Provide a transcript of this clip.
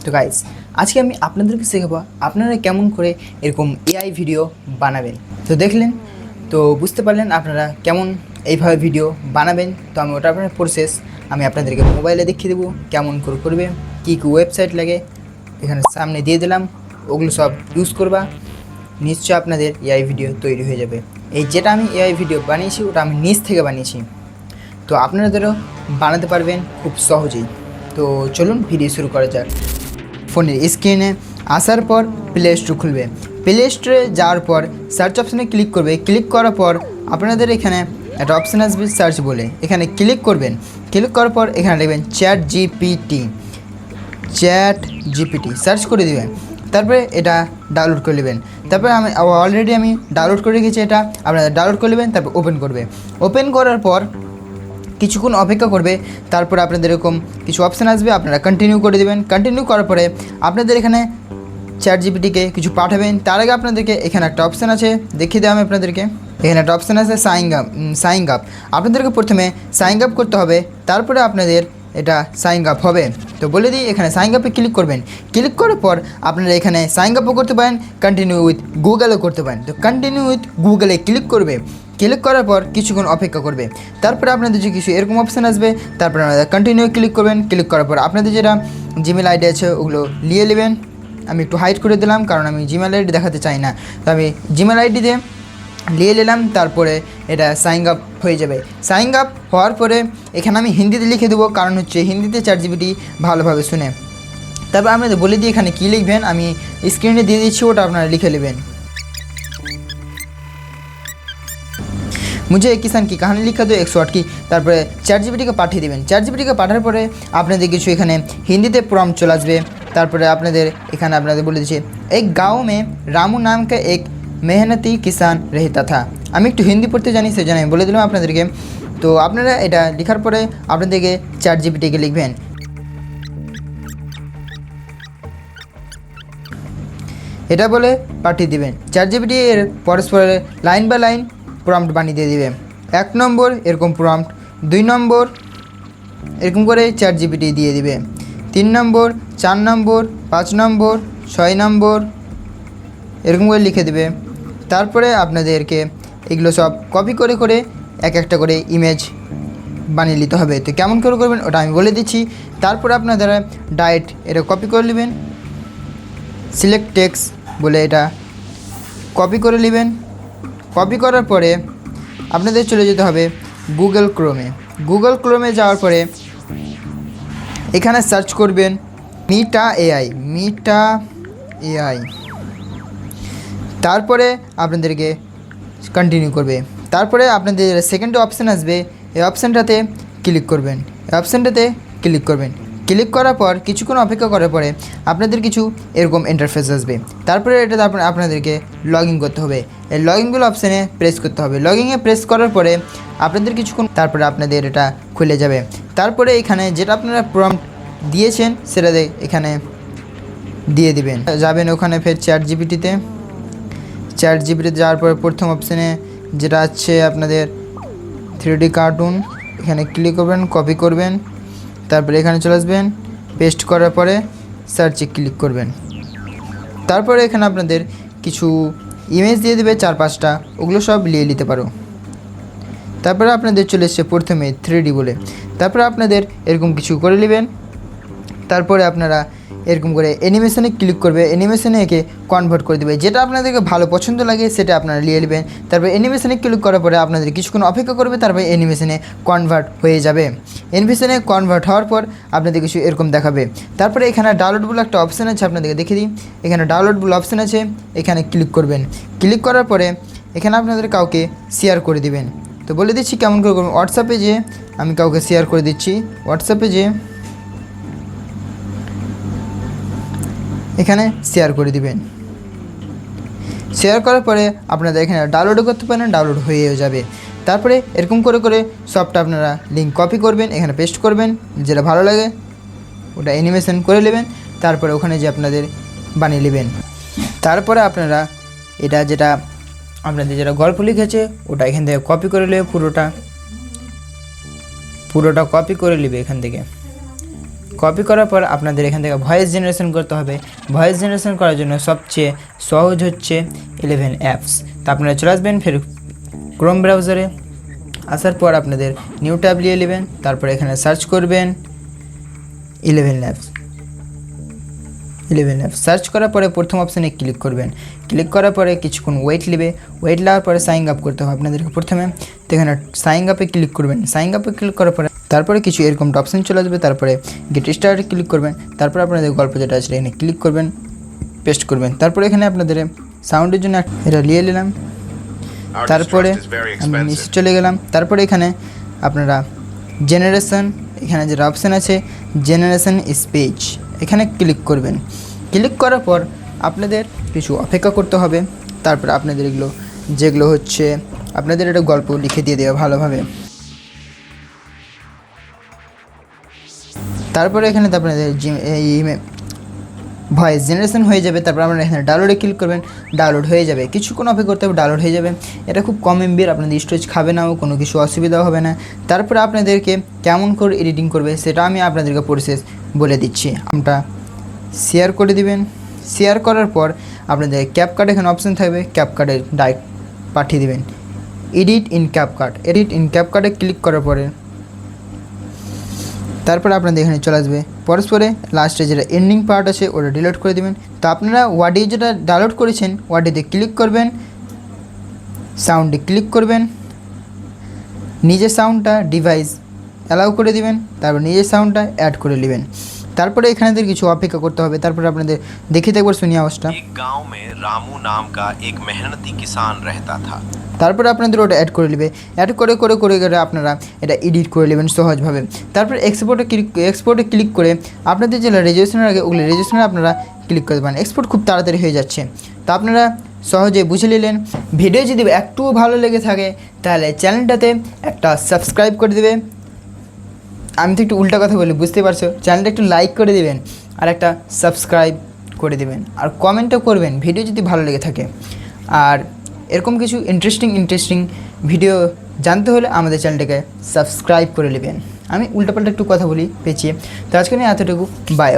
তো গাইস, আজকে আমি আপনাদেরকে শেখাবো আপনারা কেমন করে এরকম এআই ভিডিও বানাবেন। তো দেখলেন, তো বুঝতে পারলেন আপনারা কেমন এইভাবে ভিডিও বানাবেন। তো আমি ওটা আপনার প্রসেস আমি আপনাদেরকে মোবাইলে দেখিয়ে দেবো কেমন করে করবে, কী কী ওয়েবসাইট লাগে এখানে সামনে দিয়ে দিলাম, ওগুলো সব ইউজ করবা, নিশ্চয় আপনাদের এআই ভিডিও তৈরি হয়ে যাবে। এই যেটা আমি এআই ভিডিও বানিয়েছি ওটা আমি নিজ থেকে বানিয়েছি, তো আপনাদেরও বানাতে পারবেন খুব সহজেই। তো চলুন ভিডিও শুরু করা যাক। ফোনের স্ক্রিনে আসার পর প্লে স্টোর খুলবে, প্লে স্টোরে যাওয়ার পর সার্চ অপশানে ক্লিক করবে, ক্লিক করার পর আপনাদের এখানে একটা অপশান আসবে সার্চ বলে, এখানে ক্লিক করবেন। ক্লিক করার পর এখানে লিখবেন চ্যাট জিপিটি সার্চ করে দেবেন। তারপরে এটা ডাউনলোড করে নেবেন। তারপরে আমি অলরেডি ডাউনলোড করে রেখেছি, এটা আপনারা ডাউনলোড করে নেবেন। তারপর ওপেন করবে, ওপেন করার পর কিছুক্ষণ অপেক্ষা করবে। তারপরে আপনাদের এরকম কিছু অপশান আসবে, আপনারা কন্টিনিউ করে দেবেন। কন্টিনিউ করার পরে আপনাদের এখানে চ্যাট জিপিটিকে কিছু পাঠাবেন। তার আগে আপনাদেরকে এখানে একটা অপশান আছে, দেখিয়ে দেওয়া আমি আপনাদেরকে। এখানে একটা অপশান আছে সাইন আপ। আপনাদেরকে প্রথমে সাইন আপ করতে হবে, তারপরে আপনাদের এটা সাইন আপ হবে। তো বলে দিই, এখানে সাইন আপে ক্লিক করবেন। ক্লিক করার পর আপনারা এখানে সাইন আপও করতে পারেন, কন্টিনিউ উইথ গুগলও করতে পারেন। তো কন্টিনিউ উইথ গুগলে ক্লিক করবে, ক্লিক করার পর কিছুক্ষণ অপেক্ষা করবে। তারপরে আপনাদের যে কিছু এরকম অপশান আসবে, তারপরে আপনারা কন্টিনিউ ক্লিক করবেন। ক্লিক করার পর আপনাদের যেটা জিমেল আইডি আছে ওগুলো নিয়ে নেবেন। আমি একটু হাইড করে দিলাম কারণ আমি জিমেল আইডি দেখাতে চাই না, তো আমি জিমেল আইডি দিয়ে নিয়ে নিলাম। তারপরে এটা সাইন আপ হয়ে যাবে। সাইন আপ হওয়ার পরে এখানে আমি হিন্দিতে লিখে দেবো, কারণ হচ্ছে হিন্দিতে চ্যাট জিপিটি ভালোভাবে শুনে। তারপর আপনাদের বলে দিই এখানে কী লিখবেন, আমি স্ক্রিনে দিয়ে দিচ্ছি, ওটা আপনারা লিখে নেবেন। মুঝে কিষান কি কাহানি লিখা দো 108 কি। তারপরে চ্যাট জিপিটিকে পাঠিয়ে দেবেন। চ্যাট জিপিটিকে পাঠার পরে আপনাদের কিছু এখানে হিন্দিতে প্রম্পট চলে আসবে। তারপরে আপনাদের এখানে আপনাদের বলে দিচ্ছে এক গাঁও মে রামু নাম কা এক মেহনতি কিষান রহতা থা। আমি একটু হিন্দি পড়তে জানি, সেজন্য আমি বলে দিলাম আপনাদেরকে। তো আপনারা এটা লেখার পরে আপনাদেরকে চ্যাট জিপিটিকে লিখবেন। এটা বলে পাঠিয়ে দিবেন। চ্যাট জিপিটি এর পরস্পর লাইন বাই লাইন প্রম্পট বানিয়ে দিয়ে দিবে। 1 নম্বর এরকম প্রম্পট, 2 নম্বর এরকম করে চ্যাট জিপিটি দিয়ে দিবে, 3 নম্বর, 4 নম্বর, 5 নম্বর, 6 নম্বর এরকম করে লিখে দেবে। তারপরে আপনাদেরকে এগুলো সব কপি করে করে এক একটা করে ইমেজ বানিয়ে নিতে হবে। তো কেমন করে করবেন ওটা আমি বলে দিচ্ছি। তারপরে আপনারা ডাইরেক্ট এটা কপি করে নেবেন, সিলেক্ট টেক্সট বলে এটা কপি করে নেবেন। কপি করার পরে আপনাদের চলে যেতে হবে গুগল ক্রোমে। গুগল ক্রোমে যাওয়ার পরে এখানে সার্চ করবেন মিটা এআই। তারপরে আপনাদেরকে কন্টিনিউ করবে। তারপরে আপনাদের সেকেন্ড অপশান আসবে, এই অপশানটাতে ক্লিক করবেন। ক্লিক করার পর কিছুক্ষণ অপেক্ষা করার পরে আপনাদের কিছু এরকম ইন্টারফেস আসবে। তারপরে এটাতে আপনাদেরকে লগ ইন করতে হবে। এই লগ ইনগুলো অপশানে প্রেস করতে হবে। লগ ইনে প্রেস করার পরে আপনাদের কিছুক্ষণ তারপরে আপনাদের এটা খুলে যাবে। তারপরে এখানে যেটা আপনারা প্রম্পট দিয়েছেন সেটা এখানে দিয়ে দিবেন। যাবেন ওখানে ফের চ্যাট জিপিটিতে যাওয়ার পরে প্রথম অপশানে যেটা আছে আপনাদের 3D কার্টুন, এখানে ক্লিক করবেন, কপি করবেন, তারপরে এখানে চলে আসবেন, পেস্ট করার পরে সার্চে ক্লিক করবেন। তারপরে এখানে আপনাদের কিছু ইমেজ দিয়ে দেবে 4-5টা, ওগুলো সব নিয়ে নিতে পারো। তারপরে আপনাদের চলে এসছে প্রথমে 3D বলে, তারপরে আপনাদের এরকম কিছু করে নেবেন। তারপরে আপনারা এরকম করে অ্যানিমেশনে ক্লিক করবে, অ্যানিমেশনে একে কনভার্ট করে দেবে। যেটা আপনাদেরকে ভালো পছন্দ লাগে সেটা আপনারা নিয়ে নেবেন। তারপরে অ্যানিমেশনে ক্লিক করার পরে আপনাদের কিছুক্ষণ অপেক্ষা করবে, তারপরে অ্যানিমেশনে কনভার্ট হয়ে যাবে। অ্যানিমেশনে কনভার্ট হওয়ার পর আপনাদের কিছু এরকম দেখাবে। তারপরে এখানে ডাউনলোড বলে একটা অপশান আছে, আপনাদেরকে দেখিয়ে দিই। এখানে ডাউনলোড বলে অপশান আছে, এখানে ক্লিক করবেন। ক্লিক করার পরে এখানে আপনাদের কাউকে শেয়ার করে দিবেন। তো বলে দিচ্ছি কেমন করে করবেন। হোয়াটসঅ্যাপে যে আমি কাউকে শেয়ার করে দিচ্ছি, হোয়াটসঅ্যাপে যে এখানে শেয়ার করে দিবেন। শেয়ার করার পরে আপনারা এখানে ডাউনলোডও করতে পারেন, ডাউনলোড হয়ে যাবে। তারপরে এরকম করে করে সবটা আপনারা লিঙ্ক কপি করবেন, এখানে পেস্ট করবেন, যেটা ভালো লাগে ওটা অ্যানিমেশন করে নেবেন। তারপরে ওখানে যে আপনাদের বানিয়ে নেবেন। তারপরে আপনারা এটা যেটা আপনাদের যেটা গল্প লিখেছে ওটা এখান থেকে কপি করে নেবে, পুরোটা কপি করে নেবে এখান থেকে। কপি করার পর আপনাদের এখান থেকে ভয়েস জেনারেশন করতে হবে। ভয়েস জেনারেশন করার জন্য সবচেয়ে সহজ হচ্ছে 11 অ্যাপস। তো আপনারা চলে আসবেন ফের ক্রোম ব্রাউজারে। আসার পর আপনাদের নিউ ট্যাব নিয়ে নেবেন, তারপর এখানে সার্চ করবেন 11 অ্যাপস। সার্চ করার পরে প্রথম অপশানে ক্লিক করবেন। ক্লিক করার পরে কিছুক্ষণ ওয়েট নেবে। ওয়েট নেওয়ার পরে সাইন আপ করতে হবে আপনাদেরকে প্রথমে। তো এখানে সাইন আপে ক্লিক করবেন। সাইন আপে ক্লিক করার পরে তারপরে কিছু এরকম অপশান চলে আসবে। তারপরে গেট স্টার্টে ক্লিক করবেন। তারপরে আপনাদের গল্প যেটা আছে এখানে ক্লিক করবেন, পেস্ট করবেন। তারপরে এখানে আপনাদের সাউন্ডের জন্য এটা নিয়ে নিলাম। তারপরে আমি নিচে চলে গেলাম। তারপরে এখানে আপনারা জেনারেশন, এখানে যে অপশান আছে জেনারেশন স্পিচ, এখানে ক্লিক করবেন। ক্লিক করার পর আপনাদের কিছু অপেক্ষা করতে হবে। তারপর আপনাদের এগুলো যেগুলো হচ্ছে আপনাদের একটা গল্প লিখে দিয়ে দেওয়া ভালোভাবে। তারপরে এখানে আপনাদের ভয়েস জেনারেশন হয়ে যাবে। তারপর আপনারা এখানে ডাউনলোডে ক্লিক করবেন, ডাউনলোড হয়ে যাবে। কিছুক্ষণ অপেক্ষা করতে হবে, ডাউনলোড হয়ে যাবে। এটা খুব কম এমবির, আপনাদের স্টোরেজ খাবে নাও, কোনো কিছু অসুবিধা হবে না। তারপরে আপনাদেরকে কেমন করে এডিটিং করবে সেটা আমি আপনাদেরকে প্রসেস বলে দিচ্ছি। আমরা শেয়ার করে দিবেন। শেয়ার করার পর আপনাদের ক্যাপকাট এখানে অপশান থাকবে, ক্যাপকাটে ডাইরেক্ট পাঠিয়ে দেবেন এডিট ইন ক্যাপকাট। এডিট ইন ক্যাপকাটে ক্লিক করার পরে তারপরে আপনাদের এখানে চলে আসবে পরস্পরে লাস্টে যেটা এন্ডিং পার্ট আছে ওটা ডিলিট করে দেবেন। তো আপনারা ওয়ার্ডে যেটা ডাউনলোড করেছেন ওয়ার্ডেতে ক্লিক করবেন, সাউন্ডে ক্লিক করবেন, নিজের সাউন্ডটা ডিভাইস অ্যালাউ করে দিবেন, তারপর নিজের সাউন্ডটা অ্যাড করে নেবেন। তারপরে এখানেদের কিছু অপেক্ষা করতে হবে। তারপরে আপনাদের দেখে একবার শুনি আওয়াজটা। एक गांव में रामू नाम का एक मेहनती किसान रहता था। তারপরে আপনাদের ওটা অ্যাড করে নেবে। অ্যাড করে করে করে করে আপনারা এটা এডিট করে নেবেন সহজভাবে। তারপরে এক্সপোর্টে ক্লিক করে আপনাদের যে রেজিস্ট্রেশনের আগে ওগুলো রেজিস্ট্রেশনে আপনারা ক্লিক করে দেবেন। এক্সপোর্ট খুব তাড়াতাড়ি হয়ে যাচ্ছে। তো আপনারা সহজে বুঝে নিলেন। ভিডিও যদি একটুও ভালো লেগে থাকে তাহলে চ্যানেলটাতে একটা সাবস্ক্রাইব করে দেবে। আমি তো একটু উল্টা কথা বলি, বুঝতে পারছো। চ্যানেলটা একটু লাইক করে দেবেন আর একটা সাবস্ক্রাইব করে দেবেন আর কমেন্টও করবেন ভিডিও যদি ভালো লেগে থাকে। আর এরকম কিছু ইন্টারেস্টিং ভিডিও জানতে হলে আমাদের চ্যানেলটাকে সাবস্ক্রাইব করে নেবেন। আমি উল্টাপাল্টা একটু কথা বলি পেঁচিয়ে। তো আজকে নিয়ে এতটুকু, বাই।